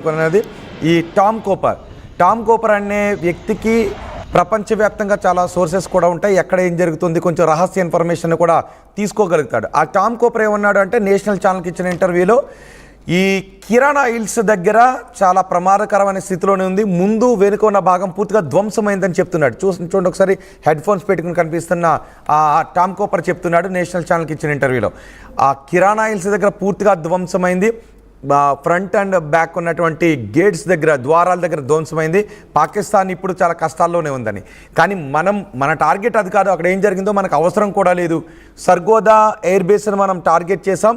అనేది ఈ Tom Cooper అనే వ్యక్తికి ప్రపంచవ్యాప్తంగా చాలా సోర్సెస్ కూడా ఉంటాయి. ఎక్కడ ఏం జరుగుతుంది కొంచెం రహస్య ఇన్ఫర్మేషన్ కూడా తీసుకోగలుగుతాడు. ఆ టామ్ కోపర్ ఏమన్నాడు అంటే నేషనల్ ఛానల్కి ఇచ్చిన ఇంటర్వ్యూలో ఈ కిరాణా హిల్స్ దగ్గర చాలా ప్రమాదకరమైన స్థితిలోనే ఉంది, ముందు వెనుక ఉన్న భాగం పూర్తిగా ధ్వంసమైందని చెప్తున్నాడు. చూడండి ఒకసారి హెడ్ ఫోన్స్ పెట్టుకుని కనిపిస్తున్న ఆ టామ్ కోపర్ చెప్తున్నాడు నేషనల్ ఛానల్కి ఇచ్చిన ఇంటర్వ్యూలో. ఆ కిరాణా హిల్స్ దగ్గర పూర్తిగా ధ్వంసమైంది, ఫ్రంట్ అండ్ బ్యాక్ ఉన్నటువంటి గేట్స్ దగ్గర ద్వారాల దగ్గర ధ్వంసమైంది. పాకిస్తాన్ ఇప్పుడు చాలా కష్టాల్లోనే ఉందని. కానీ మన టార్గెట్ అది కాదు. అక్కడ ఏం జరిగిందో మనకు అవసరం కూడా లేదు. సర్గోదా ఎయిర్ బేస్ని మనం టార్గెట్ చేసాం,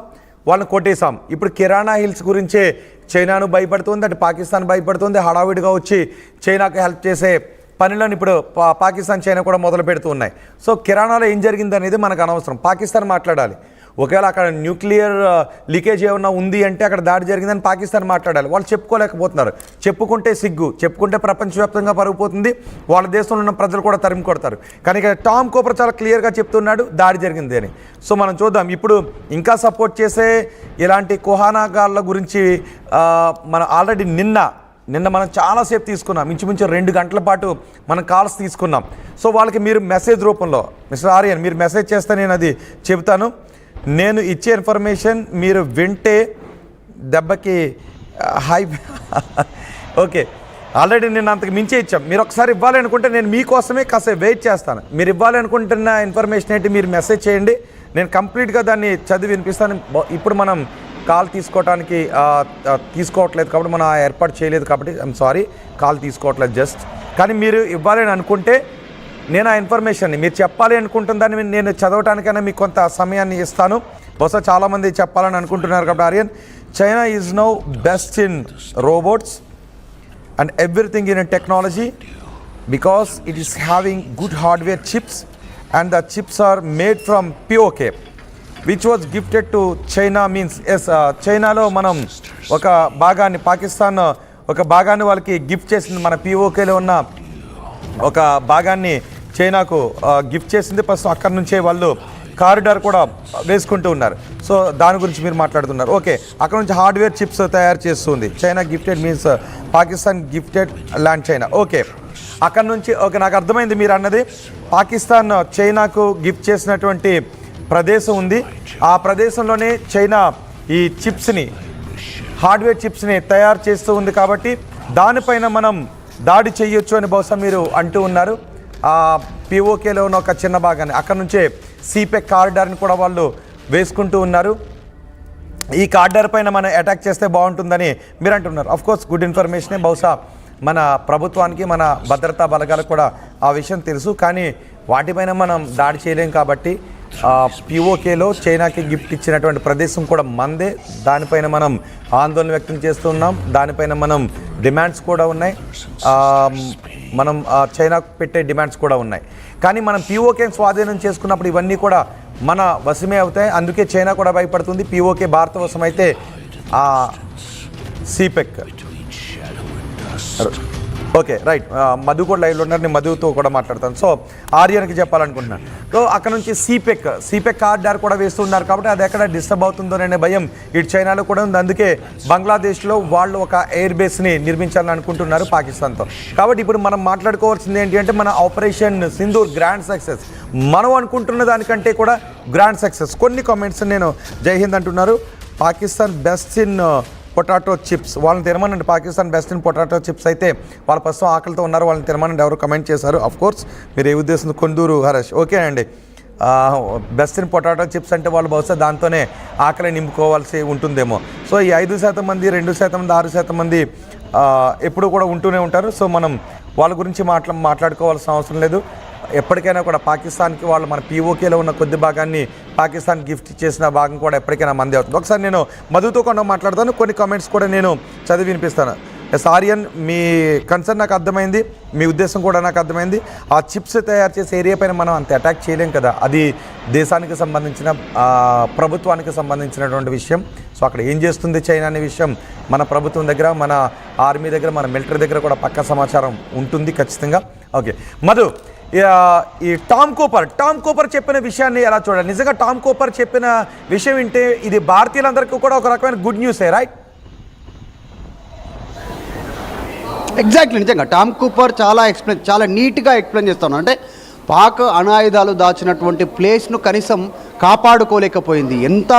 వాళ్ళని కొట్టేసాం. ఇప్పుడు కిరాణా హిల్స్ గురించే చైనాను భయపడుతుంది, అంటే పాకిస్తాన్ భయపడుతుంది. హడావిడిగా వచ్చి చైనాకు హెల్ప్ చేసే పనులను ఇప్పుడు పాకిస్తాన్ చైనా కూడా మొదలు పెడుతూ ఉన్నాయి. సో కిరాణాలో ఏం జరిగింది అనేది మనకు అనవసరం, పాకిస్తాన్ మాట్లాడాలి. ఒకవేళ అక్కడ న్యూక్లియర్ లీకేజ్ ఏమన్నా ఉంది అంటే అక్కడ దాడి జరిగిందని పాకిస్తాన్ మాట్లాడాలి. వాళ్ళు చెప్పుకోలేకపోతున్నారు. చెప్పుకుంటే సిగ్గు, చెప్పుకుంటే ప్రపంచవ్యాప్తంగా పరుగుపోతుంది, వాళ్ళ దేశంలో ఉన్న ప్రజలు కూడా తరిమి కొడతారు. కానీ ఇక్కడ టామ్ కోపర్ చాలా క్లియర్గా చెప్తున్నాడు దాడి జరిగింది అని. సో మనం చూద్దాం. ఇప్పుడు ఇంకా సపోర్ట్ చేసే ఇలాంటి కుహానాగాళ్ళ గురించి మనం ఆల్రెడీ నిన్న మనం చాలాసేపు తీసుకున్నాం, ఇంచుమించు 2 గంటల పాటు మనం కాల్స్ తీసుకున్నాం. సో వాళ్ళకి మీరు మెసేజ్ రూపంలో మిస్టర్ ఆర్యన్ మీరు మెసేజ్ చేస్తే నేను అది చెబుతాను. నేను ఇచ్చే ఇన్ఫర్మేషన్ మీరు వింటే దెబ్బకి హై ఓకే, ఆల్రెడీ నేను అంతకు మించే ఇచ్చాం. మీరు ఒకసారి ఇవ్వాలి అనుకుంటే నేను మీకోసమే కాసేపు వెయిట్ చేస్తాను. మీరు ఇవ్వాలి అనుకుంటున్న ఇన్ఫర్మేషన్ ఏంటి మీరు మెసేజ్ చేయండి, నేను కంప్లీట్గా దాన్ని చదివి వినిపిస్తాను. ఇప్పుడు మనం కాల్ తీసుకోవట్లేదు కాబట్టి మనం ఏర్పాటు చేయలేదు కాబట్టి ఐఎమ్ సారీ, కాల్ తీసుకోవట్లేదు జస్ట్. కానీ మీరు ఇవ్వాలి అని అనుకుంటే నేను ఆ ఇన్ఫర్మేషన్ని మీరు చెప్పాలి అనుకుంటున్న దాన్ని నేను చదవటానికైనా మీకు కొంత సమయాన్ని ఇస్తాను. బహుశా చాలామంది చెప్పాలని అనుకుంటున్నారు కాబట్టి Aryan, China is now best in robots and everything in technology because it is having good hardware chips and the chips are made from POK which was gifted to China. Means yes, చైనాలో మనం ఒక భాగాన్ని, పాకిస్తాన్ ఒక భాగాన్ని వాళ్ళకి gift చేసింది. మన POKలో ఉన్న ఒక భాగాన్ని చైనాకు గిఫ్ట్ చేసింది. ప్రస్తుతం అక్కడి నుంచే వాళ్ళు కారిడార్ కూడా వేసుకుంటూ ఉన్నారు. సో దాని గురించి మీరు మాట్లాడుతున్నారు. ఓకే, అక్కడ నుంచి హార్డ్వేర్ చిప్స్ తయారు చేస్తుంది China. Gifted means Pakistan gifted land China. Okay, అక్కడ నుంచి ఓకే, నాకు అర్థమైంది మీరు అన్నది. పాకిస్తాన్ చైనాకు గిఫ్ట్ చేసినటువంటి ప్రదేశం ఉంది, ఆ ప్రదేశంలోనే చైనా ఈ చిప్స్ని, హార్డ్వేర్ చిప్స్ని తయారు చేస్తూ ఉంది. కాబట్టి దానిపైన మనం దాడి చేయొచ్చు అని బహుశా మీరు అంటూ ఉన్నారు. POKలో ఉన్న ఒక చిన్న భాగాన్ని అక్కడ నుంచే CPEC కారిడార్ని కూడా వాళ్ళు వేసుకుంటూ ఉన్నారు. ఈ కారిడార్ పైన మనం అటాక్ చేస్తే బాగుంటుందని మీరు అంటున్నారు. అఫ్కోర్స్ గుడ్ ఇన్ఫర్మేషనే. బహుశా మన ప్రభుత్వానికి, మన భద్రతా బలగాలకు కూడా ఆ విషయం తెలుసు. కానీ వాటిపైన మనం దాడి చేయలేం కాబట్టి POKలో చైనాకి గిఫ్ట్ ఇచ్చినటువంటి ప్రదేశం కూడా మందే. దానిపైన మనం ఆందోళన వ్యక్తం చేస్తున్నాం, దానిపైన మనం డిమాండ్స్ కూడా ఉన్నాయి, మనం చైనాకు పెట్టే డిమాండ్స్ కూడా ఉన్నాయి. కానీ మనం POKని స్వాధీనం చేసుకున్నప్పుడు ఇవన్నీ కూడా మన వశమే అవుతాయి. అందుకే చైనా కూడా భయపడుతుంది. POK భారత వశం అయితే CPEC. Okay, right. మధు కూడా లైవ్లో ఉన్నారు, నేను మధుతో కూడా మాట్లాడతాను. సో ఆర్యన్కి చెప్పాలనుకుంటున్నాను. సో అక్కడ నుంచి CPEC కారిడార్ కూడా వేస్తున్నారు కాబట్టి అది ఎక్కడ డిస్టర్బ్ అవుతుందోననే భయం ఇటు చైనాలో కూడా ఉంది. అందుకే బంగ్లాదేశ్లో వాళ్ళు ఒక ఎయిర్ బేస్ని నిర్మించాలని అనుకుంటున్నారు పాకిస్తాన్తో. కాబట్టి ఇప్పుడు మనం మాట్లాడుకోవాల్సింది ఏంటి అంటే మన ఆపరేషన్ సింధూర్ గ్రాండ్ సక్సెస్. మనం అనుకుంటున్న దానికంటే కూడా గ్రాండ్ సక్సెస్. కొన్ని కామెంట్స్ నేను జై హింద్ అంటున్నారు. Pakistan best in potato chips, వాళ్ళని తినమనండి. Pakistan best in potato chips అయితే వాళ్ళ ప్రస్తుతం ఆకలితో ఉన్నారు, వాళ్ళని తినమనండి ఎవరు కమెంట్ చేశారు. అఫ్కోర్స్ మీరు ఏ ఉద్దేశంతో, కొందూరు హరీష్. ఓకే అండి, బెస్ట్ ఇన్ పొటాటో చిప్స్ అంటే వాళ్ళు బహుశా దాంతోనే ఆకలి నింపుకోవాల్సి ఉంటుందేమో. సో ఈ 5% మంది, 2% మంది, 6% మంది ఎప్పుడు కూడా ఉంటూనే ఉంటారు. సో మనం వాళ్ళ గురించి మాట్లాడుకోవాల్సిన అవసరం లేదు. ఎప్పటికైనా కూడా పాకిస్తాన్కి వాళ్ళు మన POKలో ఉన్న కొద్ది భాగాన్ని పాకిస్తాన్ గిఫ్ట్ చేసిన భాగం కూడా ఎప్పటికైనా మందే అవుతుంది. ఒకసారి నేను మధుతో కూడా మాట్లాడతాను, కొన్ని కామెంట్స్ కూడా నేను చదివి వినిపిస్తాను. ఎస్ ఆర్యన్, మీ కన్సర్న్ నాకు అర్థమైంది, మీ ఉద్దేశం కూడా నాకు అర్థమైంది. ఆ చిప్స్ తయారు చేసే ఏరియా పైన మనం అంత అటాక్ చేయలేం కదా, అది దేశానికి సంబంధించిన, ప్రభుత్వానికి సంబంధించినటువంటి విషయం. సో అక్కడ ఏం చేస్తుంది చైనా అనే విషయం మన ప్రభుత్వం దగ్గర, మన ఆర్మీ దగ్గర, మన మిలిటరీ దగ్గర కూడా పక్కా సమాచారం ఉంటుంది ఖచ్చితంగా. ఓకే మధు, ఈ టామ్ కోపర్ చెప్పిన విషయాన్ని ఎలా చూడాలి? నిజంగా టామ్ కోపర్ చెప్పిన విషయం వింటే ఇది భారతీయులందరికీ కూడా ఒక రకమైన గుడ్ న్యూసే, రైట్? ఎగ్జాక్ట్లీ, నిజంగా టామ్ కూపర్ చాలా నీట్గా ఎక్స్ప్లెయిన్ చేస్తాను. అంటే పాక్ అణాయుధాలు దాచినటువంటి ప్లేస్ను కనీసం కాపాడుకోలేకపోయింది. ఎంత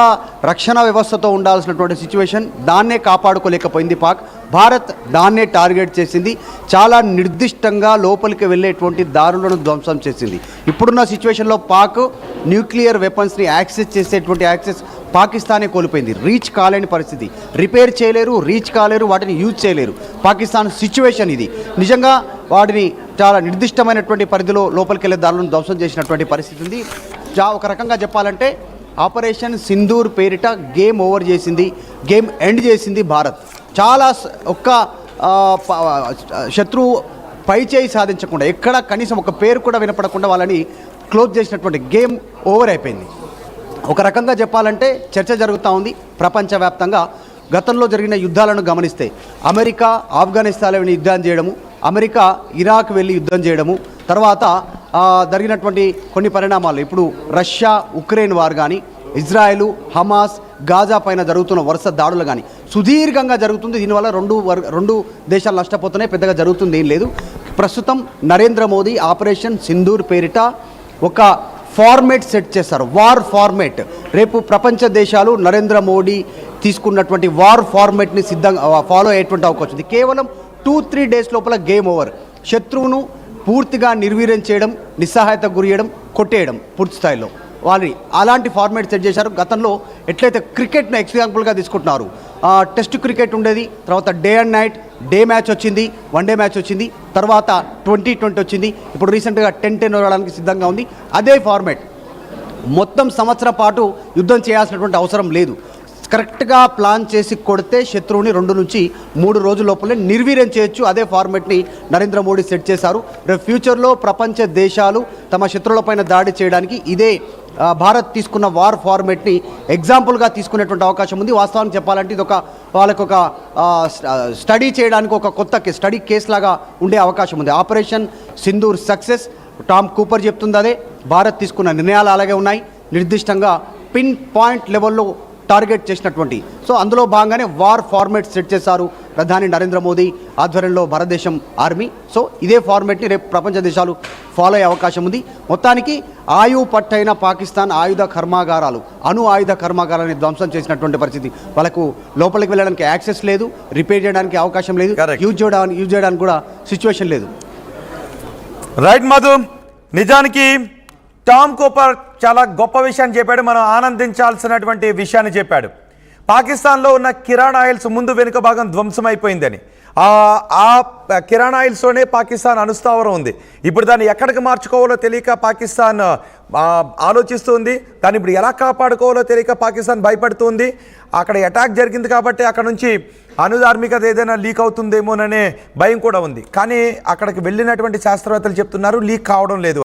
రక్షణ వ్యవస్థతో ఉండాల్సినటువంటి సిచ్యువేషన్ దాన్నే కాపాడుకోలేకపోయింది పాక్. భారత్ దాన్నే టార్గెట్ చేసింది. చాలా నిర్దిష్టంగా లోపలికి వెళ్ళేటువంటి దారులను ధ్వంసం చేసింది. ఇప్పుడున్న సిచ్యువేషన్లో పాక్ న్యూక్లియర్ వెపన్స్ని యాక్సెస్ చేసేటువంటి యాక్సెస్ పాకిస్తానే కోల్పోయింది. రీచ్ కాలేని పరిస్థితి, రిపేర్ చేయలేరు, రీచ్ కాలేరు, వాటిని యూజ్ చేయలేరు. పాకిస్తాన్ సిచ్యువేషన్ ఇది. నిజంగా వాటిని చాలా నిర్దిష్టమైనటువంటి పరిధిలో లోపలికి వెళ్ళే దారులను ధ్వంసం చేసినటువంటి పరిస్థితి ఉంది. ఒక రకంగా చెప్పాలంటే ఆపరేషన్ సింధూర్ పేరిట గేమ్ ఓవర్ చేసింది, గేమ్ ఎండ్ చేసింది భారత్. చాలా శత్రువు పై చేయి సాధించకుండా, ఎక్కడ కనీసం ఒక పేరు కూడా వినపడకుండా వాళ్ళని క్లోజ్ చేసినటువంటి గేమ్ ఓవర్ అయిపోయింది. ఒక రకంగా చెప్పాలంటే చర్చ జరుగుతూ ఉంది ప్రపంచవ్యాప్తంగా. గతంలో జరిగిన యుద్ధాలను గమనిస్తే అమెరికా ఆఫ్ఘనిస్తాన్లో వెళ్ళి యుద్ధం చేయడము, అమెరికా ఇరాక్ వెళ్ళి యుద్ధం చేయడము, తర్వాత జరిగినటువంటి కొన్ని పరిణామాలు, ఇప్పుడు రష్యా ఉక్రెయిన్ వార్ కానీ, ఇజ్రాయెలు హమాస్ గాజా పైన జరుగుతున్న వరుస దాడులు కానీ సుదీర్ఘంగా జరుగుతుంది. దీనివల్ల రెండు దేశాలు నష్టపోతున్నాయి, పెద్దగా జరుగుతుంది ఏం లేదు. ప్రస్తుతం నరేంద్ర మోదీ ఆపరేషన్ సింధూర్ పేరిట ఒక ఫార్మేట్ సెట్ చేస్తారు, వార్ ఫార్మేట్. రేపు ప్రపంచ దేశాలు నరేంద్ర మోడీ తీసుకున్నటువంటి వార్ ఫార్మేట్ని సిద్ధంగా ఫాలో అయ్యేటువంటి అవకాశం ఉంది. కేవలం 2-3 డేస్ లోపల గేమ్ ఓవర్. శత్రువును పూర్తిగా నిర్వీర్యం చేయడం, నిస్సహాయతకు గురి చేయడం, కొట్టేయడం పూర్తి స్థాయిలో వాళ్ళని అలాంటి ఫార్మేట్ సెట్ చేశారు. గతంలో ఎట్లయితే క్రికెట్ను ఎగ్జాంపుల్గా తీసుకుంటున్నారు, టెస్ట్ క్రికెట్ ఉండేది, తర్వాత day and night, day match వచ్చింది, వన్డే మ్యాచ్ వచ్చింది, తర్వాత 2020 వచ్చింది, ఇప్పుడు రీసెంట్గా 10-10 రావడానికి సిద్ధంగా ఉంది. అదే ఫార్మేట్ మొత్తం సంవత్సరం పాటు యుద్ధం చేయాల్సినటువంటి అవసరం లేదు. కరెక్ట్గా ప్లాన్ చేసి కొడితే శత్రువుని 2 నుంచి 3 రోజుల లోపలే నిర్వీర్యం చేయొచ్చు. అదే ఫార్మేట్ని నరేంద్ర మోడీ సెట్ చేశారు. రేపు ఫ్యూచర్లో ప్రపంచ దేశాలు తమ శత్రువులపైన దాడి చేయడానికి ఇదే భారత్ తీసుకున్న వార్ ఫార్మేట్ని ఎగ్జాంపుల్గా తీసుకునేటువంటి అవకాశం ఉంది. వాస్తవానికి చెప్పాలంటే ఇది వాళ్ళకొక స్టడీ చేయడానికి ఒక కొత్త స్టడీ కేస్ లాగా ఉండే అవకాశం ఉంది. Operation Sindoor success, Tom Cooper చెప్తుంది అదే. భారత్ తీసుకున్న నిర్ణయాలు అలాగే ఉన్నాయి, నిర్దిష్టంగా పిన్ పాయింట్ లెవెల్లో టార్గెట్ చేసినటువంటి. సో అందులో భాగంగానే వార్ ఫార్మేట్ సెట్ చేశారు ప్రధాని నరేంద్ర మోదీ ఆధ్వర్యంలో భారతదేశం ఆర్మీ. సో ఇదే ఫార్మేట్ని రేపు ప్రపంచ దేశాలు ఫాలో అయ్యే అవకాశం ఉంది. మొత్తానికి పట్టైన పాకిస్తాన్ ఆయుధ కర్మాగారాలు, అణు ఆయుధ కర్మాగారాన్ని ధ్వంసం చేసినటువంటి పరిస్థితి. వాళ్ళకు లోపలికి వెళ్ళడానికి యాక్సెస్ లేదు, రిపేర్ చేయడానికి అవకాశం లేదు, యూజ్ చేయడానికి కూడా సిచ్యువేషన్ లేదు. రైట్ మధు, నిజానికి టామ్ కూపర్ చాలా గొప్ప విషయాన్ని చెప్పాడు, మనం ఆనందించాల్సినటువంటి విషయాన్ని చెప్పాడు. పాకిస్తాన్లో ఉన్న కిరాణా ఆయిల్స్ ముందు వెనుక భాగం ధ్వంసం అయిపోయిందని. ఆ కిరాణా ఆయిల్స్తోనే పాకిస్తాన్ అనుస్థావరం ఉంది. ఇప్పుడు దాన్ని ఎక్కడికి మార్చుకోవాలో తెలియక పాకిస్తాన్ ఆలోచిస్తుంది. దాన్ని ఇప్పుడు ఎలా కాపాడుకోవాలో తెలియక పాకిస్తాన్ భయపడుతుంది. అక్కడ అటాక్ జరిగింది కాబట్టి అక్కడ నుంచి అణుధార్మికత ఏదైనా లీక్ అవుతుందేమోననే భయం కూడా ఉంది. కానీ అక్కడికి వెళ్ళినటువంటి శాస్త్రవేత్తలు చెప్తున్నారు లీక్ కావడం లేదు.